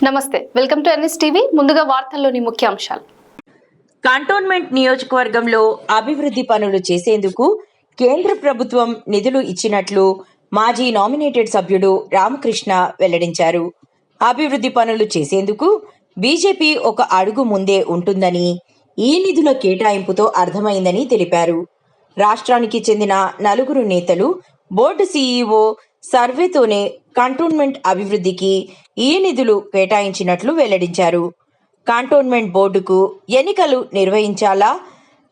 నమస్తే, welcome to NS TV. ముందుగా వార్తల్లోని ముఖ్యాంశాలు. కంటోన్మెంట్ నియోజకవర్గంలో అభివృద్ధి పనులు చేసేందుకు కేంద్ర ప్రభుత్వం నిధులు ఇచ్చినట్లు మాజీ నామినేటెడ్ సభ్యుడు రామకృష్ణ వెల్లడించారు. అభివృద్ధి పనులు చేసేందుకు బీజేపీ ఒక అడుగు ముందే ఉంటుందని, ఈ నిధుల కేటాయింపుతో అర్థమైందని తెలిపారు. రాష్ట్రానికి చెందిన 4 నేతలు బోర్డు సీఈఓ సర్వేతోనే కంటోన్మెంట్ అభివృద్ధికి ఈ నిధులు కేటాయించినట్లు వెల్లడించారు. కంటోన్మెంట్ బోర్డుకు ఎన్నికలు నిర్వహించాలా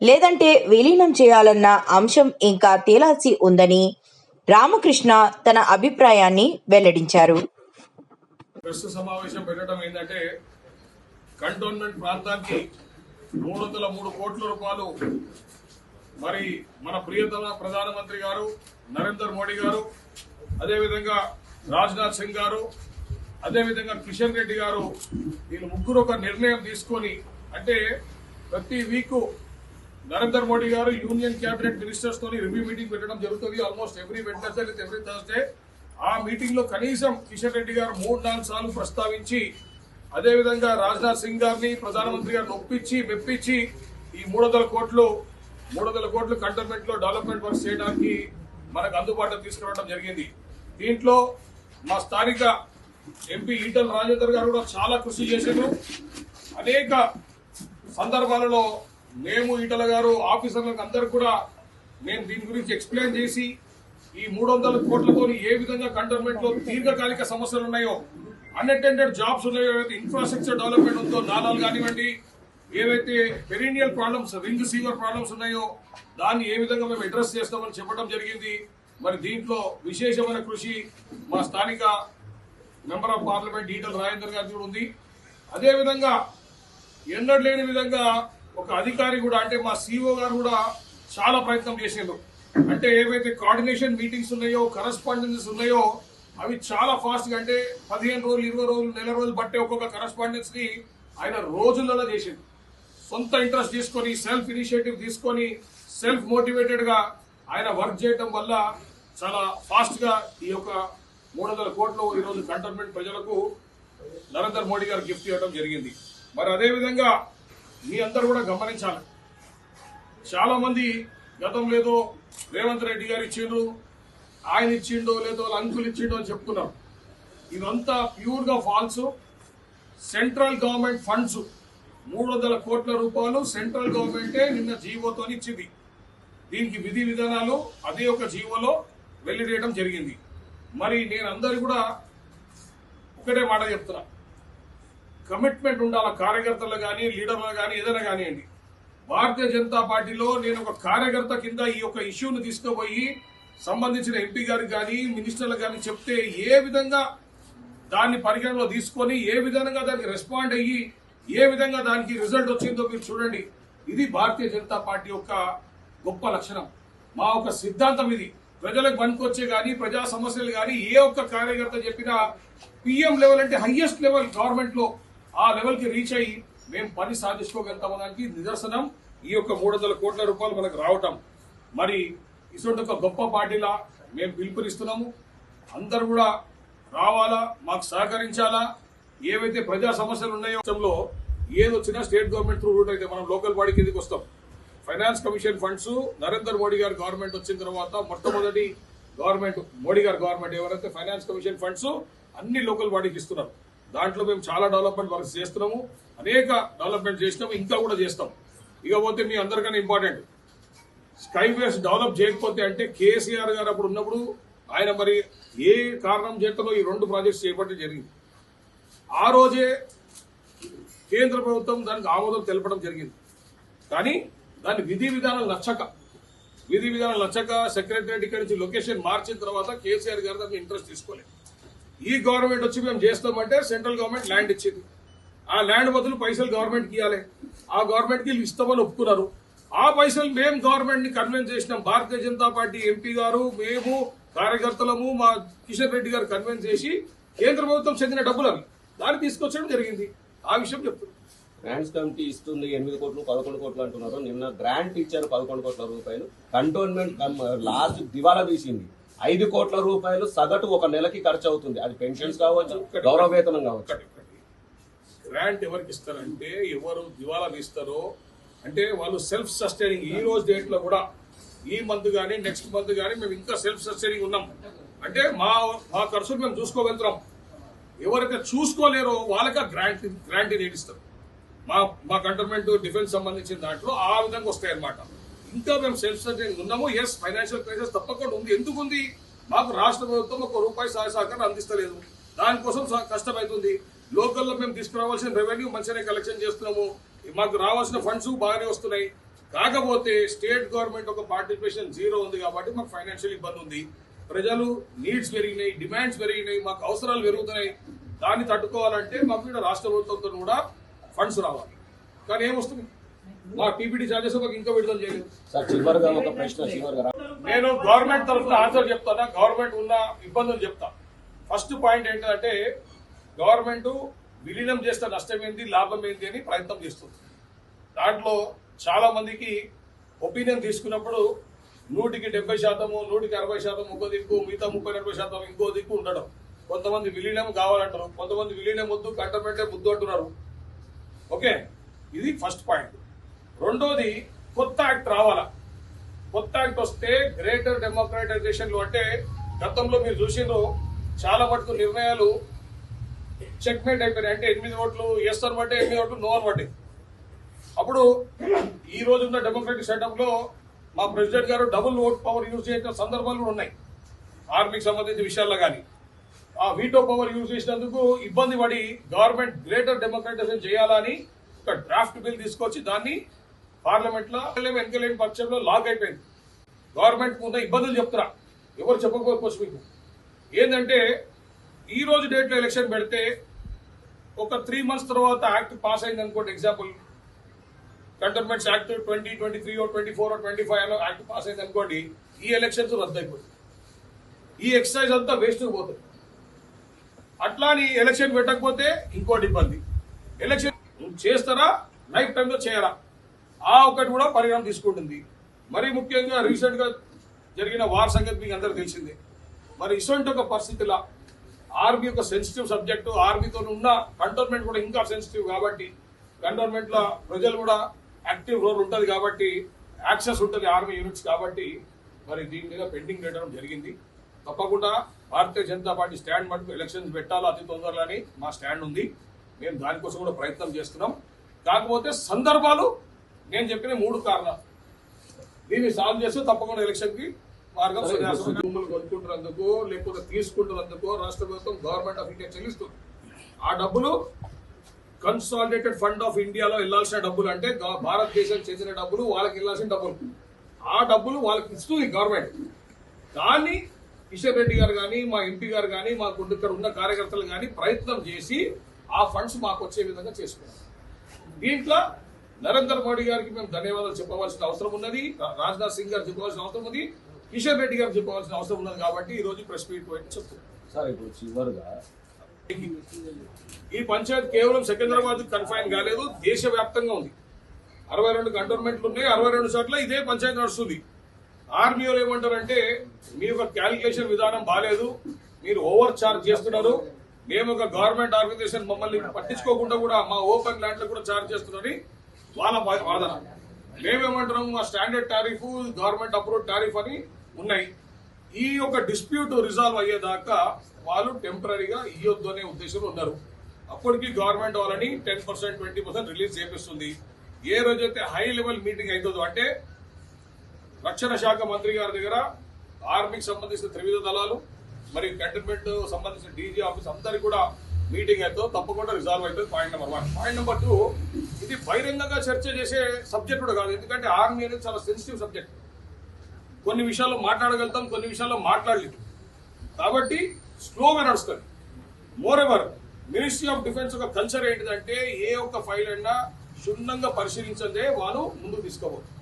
లేదంటే విలీనం చేయాలన్న అంశం ఇంకా తేలాల్సి ఉందని రామకృష్ణ తన అభిప్రాయాన్ని వెల్లడించారు. సమావేశం పెట్టడం ఏంటంటే, కంటోన్మెంట్ ప్రాంతానికి 303 కోట్ల రూపాయలు మరి మన ప్రియతమ ప్రధానమంత్రి గారు నరేంద్ర మోడీ గారు, అదేవిధంగా రాజ్నాథ్ సింగ్ గారు, అదేవిధంగా కిషన్ రెడ్డి గారు, వీళ్ళు ముగ్గురు ఒక నిర్ణయం తీసుకొని, అంటే ప్రతి వీక్ నరేంద్ర మోడీ గారు యూనియన్ క్యాబినెట్ మినిస్టర్స్ తోని రివ్యూ మీటింగ్ పెట్టడం జరుగుతుంది. ఆల్మోస్ట్ ఎవ్రీ వెడ్నెస్డే లేదా ఎవ్రీ థర్స్డే. ఆ మీటింగ్ లో కనీసం కిషన్ రెడ్డి గారు 3-4 సార్లు ప్రస్తావించి, అదేవిధంగా రాజ్నాథ్ సింగ్ గారిని ప్రధానమంత్రి గారిని ఒప్పించి మెప్పించి ఈ 300 కోట్లు కంటోన్మెంట్ లో డెవలప్మెంట్ వర్క్ చేయడానికి మనకు అందుబాటులో తీసుకురావడం జరిగింది. దీంట్లో మా స్థానిక ఎంపీ ఈటల రాజేందర్ గారు కూడా చాలా కృషి చేశారు. అనేక సందర్భాలలో మేము ఈటల గారు ఆఫీసర్లకు అందరూ కూడా మేము దీని గురించి ఎక్స్ప్లెయిన్ చేసి, ఈ 300 కోట్లతో ఏ విధంగా కంటోన్మెంట్ లో దీర్ఘకాలిక సమస్యలు ఉన్నాయో, అన్అటెండెడ్ జాబ్స్ ఉన్నాయో, ఇన్ఫ్రాస్ట్రక్చర్ డెవలప్మెంట్ ఉందో, నాలాలు కానివ్వండి, ఏవైతే perennial problems, ring severe problems ఉన్నాయో దాన్ని ఏ విధంగా మేము అడ్రస్ చేస్తామని చెప్పడం జరిగింది. మరి దీంట్లో విశేషమైన కృషి మా స్థానిక member of parliament Etela Rajender గారి కూడా ఉంది. అదేవిధంగా ఎన్నడూ లేని విధంగా ఒక అధికారి కూడా, అంటే మా సిఇఓ గారు కూడా చాలా ప్రయత్నం చేసిండు. అంటే ఏవైతే కోఆర్డినేషన్ మీటింగ్స్ ఉన్నాయో, కరస్పాండెన్సెస్ ఉన్నాయో అవి చాలా ఫాస్ట్ గా, అంటే 15 రోజులు, 20 రోజులు, నెల రోజులు బట్టే ఒక్కొక్క కరస్పాండెన్స్ ని ఆయన రోజులలో చేసిండు. సొంత ఇంట్రెస్ట్ తీసుకొని, సెల్ఫ్ ఇనిషియేటివ్ తీసుకొని, సెల్ఫ్ మోటివేటెడ్ గా ఆయన వర్క్ చేయడం వల్ల చాలా ఫాస్ట్ గా ఈ యొక్క 300 కోట్లు ఈరోజు కంటోన్మెంట్ ప్రజలకు నరేంద్ర మోడీ గారు గిఫ్ట్ ఇవ్వడం జరిగింది. మరి అదేవిధంగా మీ అందరూ కూడా గమనించాలి, చాలా మంది గతంలో ఏదో రేవంత్ రెడ్డి గారు ఇచ్చిండ్రు, ఆయన ఇచ్చిండో లేదో అంకులు ఇచ్చిండో అని చెప్తున్నారు. ఇదంతా ప్యూర్ గా ఫాల్స్. సెంట్రల్ గవర్నమెంట్ ఫండ్స్ 300 కోట్ల రూపాయలు సెంట్రల్ గవర్నమెంటే నిన్న జీవోతో ఇచ్చింది. దీనికి విధి విధానాలు అదే ఒక జీవోలో వెళ్లివేయడం జరిగింది. మరి నేను అందరు కూడా ఒకటే మాట చెప్తున్నా, కమిట్మెంట్ ఉండాలి. కార్యకర్తలు కానీ, లీడర్లు కానీ, ఏదైనా కానివ్వండి. భారతీయ జనతా పార్టీలో నేను ఒక కార్యకర్త కింద ఈ యొక్క ఇష్యూను తీసుకుపోయి సంబంధించిన ఎంపీ గారికి కానీ, మినిస్టర్లకు కానీ చెప్తే ఏ విధంగా దాన్ని పరిగణలో తీసుకొని, ఏ విధంగా దానికి రెస్పాండ్ అయ్యి, ఏ విధంగా దానికి రిజల్ట్ వచ్చిందో మీరు చూడండి. ఇది భారతీయ జనతా పార్టీ యొక్క గొప్ప లక్షణం. మా ఒక సిద్ధాంతం ఇది. ప్రజలకు పనికొచ్చే కానీ, ప్రజా సమస్యలు కానీ ఏ ఒక్క కార్యకర్త చెప్పినా పిఎం లెవెల్, అంటే హైయెస్ట్ లెవెల్ గవర్నమెంట్ లో, ఆ లెవెల్ కి రీచ్ అయ్యి మేము పని సాధించుకోగలుగుతామనడానికి నిదర్శనం ఈ యొక్క 300 కోట్ల రూపాయలు మనకు రావటం. మరి ఇటువంటి ఒక గొప్ప పార్టీలా మేము పిలుపునిస్తున్నాము. అందరూ కూడా రావాలా, మాకు సహకరించాలా. ఏవైతే ప్రజా సమస్యలు ఉన్నాయో, ఏది వచ్చినా స్టేట్ గవర్నమెంట్ త్రూ రూట్ అయితే మనం లోకల్ బాడీ కిందకి వస్తాం. Finance commission funds Narendra Modi గారి గవర్నమెంట్ వచ్చిన తర్వాత మొట్టమొదటి గవర్నమెంట్, మోడీ గారి గవర్నమెంట్ ఎవరైతే ఫైనాన్స్ కమిషన్ ఫండ్స్ అన్ని లోకల్ బాడీకి ఇస్తున్నారు. దాంట్లో మేము చాలా డెవలప్మెంట్ వర్క్స్ చేస్తున్నాము, అనేక డెవలప్మెంట్ చేసినాము, ఇంకా కూడా చేస్తాం. ఇకపోతే మీ అందరికన్నా ఇంపార్టెంట్, స్కైవేస్ డెవలప్ చేయకపోతే, అంటే కేసీఆర్ గారు అప్పుడు ఉన్నప్పుడు ఆయన మరి ఏ కారణం చేతనో ఈ 2 ప్రాజెక్ట్స్ చేపట్టడం జరిగింది. ఆ రోజే కేంద్ర ప్రభుత్వం దానికి ఆమోదం తెలపడం జరిగింది. కానీ దాని విధి విధానాలు నచ్చక సెక్రటరియట్ ఇక్కడి నుంచి లొకేషన్ మార్చిన తర్వాత కేసీఆర్ గారు దాన్ని ఇంట్రెస్ట్ తీసుకోలేదు. ఈ గవర్నమెంట్ వచ్చి మేము చేస్తామంటే సెంట్రల్ గవర్నమెంట్ ల్యాండ్ ఇచ్చింది. ఆ ల్యాండ్ బదులు పైసలు గవర్నమెంట్కి ఇవ్వాలి. ఆ గవర్నమెంట్కి వీళ్ళు ఇస్తామని ఒప్పుకున్నారు. ఆ పైసలు మేము గవర్నమెంట్ ని కన్విన్స్ చేసినాం. భారతీయ జనతా పార్టీ ఎంపీ గారు, మేము కార్యకర్తలము, మా కిషన్ రెడ్డి గారు కన్విన్స్ చేసి కేంద్ర ప్రభుత్వం చెందిన డబ్బులు అవి దాన్ని తీసుకొచ్చడం జరిగింది. ఆ విషయం చెప్తున్నాం. గ్రాంట్స్ కమిటీ ఇస్తుంది 8 కోట్లు 11 కోట్లు అంటున్నారు. నిన్న గ్రాంట్ ఇచ్చారు 11 కోట్ల రూపాయలు. కంటోన్మెంట్ లార్జ్ దివాలా తీసింది. 5 కోట్ల రూపాయలు సగటు ఒక నెలకి ఖర్చు అవుతుంది. అది పెన్షన్స్ కావచ్చు, గౌరవ వేతనం కావచ్చు. గ్రాంట్ ఎవరికి ఇస్తారంటే ఎవరు దివాలా తీస్తారో అంటే వాళ్ళు సెల్ఫ్ సస్టైనింగ్. ఈ రోజు డేట్ లో కూడా ఈ మంత్ కానీ నెక్స్ట్ మంత్ కానీ మేము ఇంకా సెల్ఫ్ సస్టైనింగ్ ఉన్నాం. అంటే మా ఖర్చులు మేము చూసుకోగలుగుతున్నాం. ఎవరైతే చూసుకోలేరో వాళ్ళకి గ్రాంట్ ఇస్తారు. మా కంటోన్మెంట్ డిఫెన్స్ సంబంధించిన దాంట్లో ఆ విధంగా వస్తాయి అన్నమాట. ఇంకా మేము సెల్ఫ్ సస్టైనింగ్ ఉన్నాము. ఎస్, ఫైనాన్షియల్ క్రైసిస్ తప్పకుండా ఉంది. ఎందుకు ఉంది? మాకు రాష్ట్ర ప్రభుత్వం ₹1 సహాయ సహకారం అందిస్తలేదు. దానికోసం కష్టమవుతుంది. లోకల్లో మేము తీసుకురావాల్సిన రెవెన్యూ మంచిగానే కలెక్షన్ చేస్తున్నాము. మాకు రావాల్సిన ఫండ్స్ బాగానే వస్తున్నాయి. కాకపోతే స్టేట్ గవర్నమెంట్ ఒక పార్టిసిపేషన్ 0 ఉంది కాబట్టి మాకు ఫైనాన్షియల్ ఇబ్బంది ఉంది. ప్రజలు నీడ్స్ పెరిగినాయి, డిమాండ్స్ పెరిగినాయి, మాకు అవసరాలు పెరుగుతున్నాయి. దాన్ని తట్టుకోవాలంటే మాకు ఇక్కడ రాష్ట్ర ప్రభుత్వంతో కూడా ఫండ్స్ రావాలి. కానీ ఏమొస్తుంది? మా టీపీటీ చార్జెస్ మాకు ఇంకా విడుదల చేయలేదు. నేను గవర్నమెంట్ తరఫున ఆన్సర్ చెప్తానా? గవర్నమెంట్ ఉన్న ఇబ్బందులు చెప్తా. ఫస్ట్ పాయింట్ ఏంటంటే గవర్నమెంట్ విలీనం చేస్తే నష్టం ఏంటి, లాభం ఏంటి అని ప్రయత్నం చేస్తుంది. దాంట్లో చాలా మందికి ఒపీనియన్ తీసుకున్నప్పుడు 100% 160% ఒక దిక్కు, మిగతా 30-40% ఇంకో దిక్కు ఉండడం. కొంతమంది విలీనం కావాలంటారు, కొంతమంది విలీనం వద్దు, కంటోన్మెంటే ముద్దు అంటున్నారు. ఓకే, ఇది ఫస్ట్ పాయింట్. రెండోది, కొత్త యాక్ట్ రావాలా. కొత్త యాక్ట్ వస్తే గ్రేటర్ డెమోక్రటైజేషన్లు అంటే గతంలో మీరు చూసిండ్రు చాలా మటుకు నిర్ణయాలు చెక్మేట్ అయిపోయినాయి. అంటే 8 ఓట్లు ఎస్ అని బట్టే, 8 ఓట్లు నో అని బట్టే. అప్పుడు ఈ రోజు ఉన్న డెమోక్రటిక్ సెటప్ లో మా ప్రెసిడెంట్ గారు డబుల్ ఓట్ పవర్ యూజ్ చేసిన సందర్భాలు కూడా ఉన్నాయి. ఆర్మీకి సంబంధించిన విషయాల్లో కానీ ఆ వీటో పవర్ యూజ్ చేసినందుకు ఇబ్బంది పడి గవర్నమెంట్ గ్రేటర్ డెమోక్రటైజేషన్ చేయాలని ఒక డ్రాఫ్ట్ బిల్ తీసుకొచ్చి దాన్ని పార్లమెంట్ లో వెనకలేని పక్షంలో లాక్ అయిపోయింది. గవర్నమెంట్ ఉన్న ఇబ్బందులు చెప్తారా, ఎవరు చెప్పకపోవచ్చు మీకు. ఏంటంటే ఈ రోజు డేట్ లో ఎలక్షన్ పెడితే ఒక 3 months తర్వాత యాక్ట్ పాస్ అయింది అనుకోండి. Example, cantonments act 2023 or 24 or 25 act pass అయింది అనుకోండి. ఈ ఎలక్షన్స్ రద్దు అయిపోతుంది. ఈ ఎక్సర్సైజ్ అంతా వేస్ట్ పోతుంది. అట్లా అని ఎలక్షన్ పెట్టకపోతే ఇంకోటి ఇబ్బంది. ఎలక్షన్ చేస్తారా, లైఫ్ టైంలో చేయరా, ఆ ఒకటి కూడా పరిణామం తీసుకుంటుంది. మరి ముఖ్యంగా రీసెంట్ గా జరిగిన వార్ సంగతి మీకు అందరూ తెలిసిందే. మరి ఇటువంటి ఒక పరిస్థితిలో ఆర్మీ ఒక సెన్సిటివ్ సబ్జెక్టు, ఆర్మీతో ఉన్న కంటోన్మెంట్ కూడా ఇంకా సెన్సిటివ్ కాబట్టి కంటోన్మెంట్ లో ప్రజలు కూడా యాక్టివ్ రోల్ ఉంటుంది కాబట్టి యాక్సెస్ ఉంటుంది ఆర్మీ యూనిట్స్ కాబట్టి మరి దీని మీద పెండింగ్ పెట్టడం జరిగింది. తప్పకుండా భారతీయ జనతా పార్టీ స్టాండ్ మటుకు ఎలక్షన్స్ పెట్టాలా అతి తొందరలో అని మా స్టాండ్ ఉంది. మేము దానికోసం కూడా ప్రయత్నం చేస్తున్నాం. కాకపోతే సందర్భాలు నేను చెప్పిన 3 కారణాలు దీన్ని సాల్వ్ చేస్తే తప్పకుండా ఎలక్షన్ కి మార్గం. భూములు కొనుక్కుంటున్నందుకు లేకపోతే తీసుకుంటున్నందుకు రాష్ట్ర ప్రభుత్వం గవర్నమెంట్ ఆఫ్ ఇండియా చెల్లిస్తుంది. ఆ డబ్బులు కన్సాలిడేటెడ్ ఫండ్ ఆఫ్ ఇండియాలో వెళ్లాల్సిన డబ్బులు, అంటే భారతదేశానికి చెందిన డబ్బులు, వాళ్ళకి వెళ్లాల్సిన డబ్బులు. ఆ డబ్బులు వాళ్ళకి ఇస్తుంది గవర్నమెంట్. దాన్ని కిషన్ రెడ్డి గారు కానీ, మా ఎంపీ గారు కానీ, మాకు ఇక్కడ ఉన్న కార్యకర్తలు కానీ ప్రయత్నం చేసి ఆ ఫండ్స్ మాకు వచ్చే విధంగా చేసుకున్నాం. దీంట్లో నరేంద్ర మోడీ గారికి మేము ధన్యవాదాలు చెప్పవలసిన అవసరం ఉన్నది, రాజ్నాథ్ సింగ్ గారు చెప్పవలసిన అవసరం ఉంది, కిషన్ రెడ్డి గారు చెప్పవలసిన అవసరం ఉన్నది. కాబట్టి ఈ రోజు ప్రెస్ మీట్ పెట్టి చెప్తున్నాం. సార్, ఇప్పుడు చివరిగా ఈ పంచాయత్ కేవలం సికింద్రాబాద్ కన్ఫైన్ కాలేదు, దేశవ్యాప్తంగా ఉంది. 62 కంటోన్మెంట్లు ఉన్నాయి. 62 చోట్ల ఇదే పంచాయతీ నడుస్తుంది. ఆర్మీలో ఏమంటారంటే మీ యొక్క క్యాలిక్యులేషన్ విధానం బాగాలేదు, మీరు ఓవర్ చార్జ్ చేస్తున్నారు, మేము ఒక గవర్నమెంట్ ఆర్గనైజేషన్ మమ్మల్ని పట్టించుకోకుండా కూడా మా ఓపెన్ ల్యాండ్ లో కూడా చార్జ్ చేస్తున్నారని వాళ్ళ వాదన. మేమేమంటున్నాము, మా standard tariff, government approved tariff అని ఉన్నాయి. ఈ యొక్క డిస్ప్యూట్ రిజాల్వ్ అయ్యేదాకా వాళ్ళు టెంపరీగా ఇయ్యొద్దు అనే ఉద్దేశంలో ఉన్నారు. అప్పటికి గవర్నమెంట్ వాళ్ళని 10%, 20% రిలీజ్ చేపిస్తుంది. ఏ రోజైతే హై లెవెల్ మీటింగ్ అవుతుందో, అంటే రక్షణ శాఖ మంత్రి గారి దగ్గర ఆర్మీకి సంబంధించిన త్రివిధ దళాలు మరి కంటోన్మెంట్ సంబంధించిన డీజీ ఆఫీస్ అందరికి కూడా మీటింగ్ అయితే తప్పకుండా రిజాల్వ్ అవుతుంది. Point number 1. పాయింట్ నెంబర్ 2, ఇది బహిరంగంగా చర్చ చేసే సబ్జెక్ట్ కూడా కాదు. ఎందుకంటే ఆర్మీ అనేది చాలా సెన్సిటివ్ సబ్జెక్ట్. కొన్ని విషయాల్లో మాట్లాడగలుగుతాం, కొన్ని విషయాల్లో మాట్లాడలేదు. కాబట్టి స్లోగా నడుస్తుంది. More ever ministry of defence ఒక కల్చర్ ఏంటిదంటే ఏ ఒక్క ఫైల్ అయినా క్షుణ్ణంగా పరిశీలించదే వాళ్ళు ముందుకు తీసుకోవచ్చు.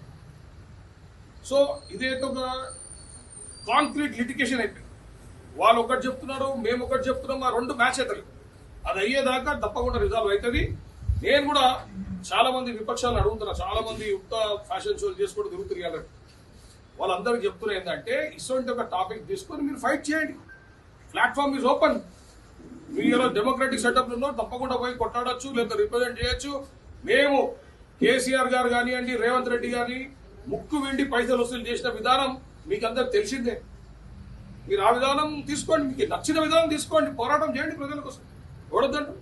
సో ఇదైతే ఒక కాంక్రీట్ లిటిగేషన్ అయిపోయింది. వాళ్ళు ఒకటి చెప్తున్నారు, మేము ఒకటి చెప్తున్నాం, ఆ 2 మ్యాచ్ అవుతాయి. అది అయ్యేదాకా తప్పకుండా రిజాల్వ్ అవుతుంది. నేను కూడా చాలా మంది విపక్షాలను అడుగుతున్నా, చాలా మంది యుక్త ఫ్యాషన్ షోలు చేసుకుంటూ తిరుగుతున్నారు. వాళ్ళందరికీ చెప్తున్నా ఏంటంటే ఇటువంటి ఒక టాపిక్ తీసుకొని మీరు ఫైట్ చేయండి. Platform is open. మీరు డెమోక్రటిక్ సెటప్ లో తప్పకుండా పోయి కొట్లాడొచ్చు లేదా రిప్రజెంట్ చేయొచ్చు. మేము కేసీఆర్ గారు కానివ్వండి, రేవంత్ రెడ్డి గాని ముక్కు వెండి పైసలు వసూలు చేసిన విధానం మీకు అందరికి తెలిసిందే. మీరు ఆ విధానం తీసుకోండి, మీకు నచ్చిన విధానం తీసుకోండి, పోరాటం చేయండి ప్రజల కోసం. ఎవడొద్దంటారు?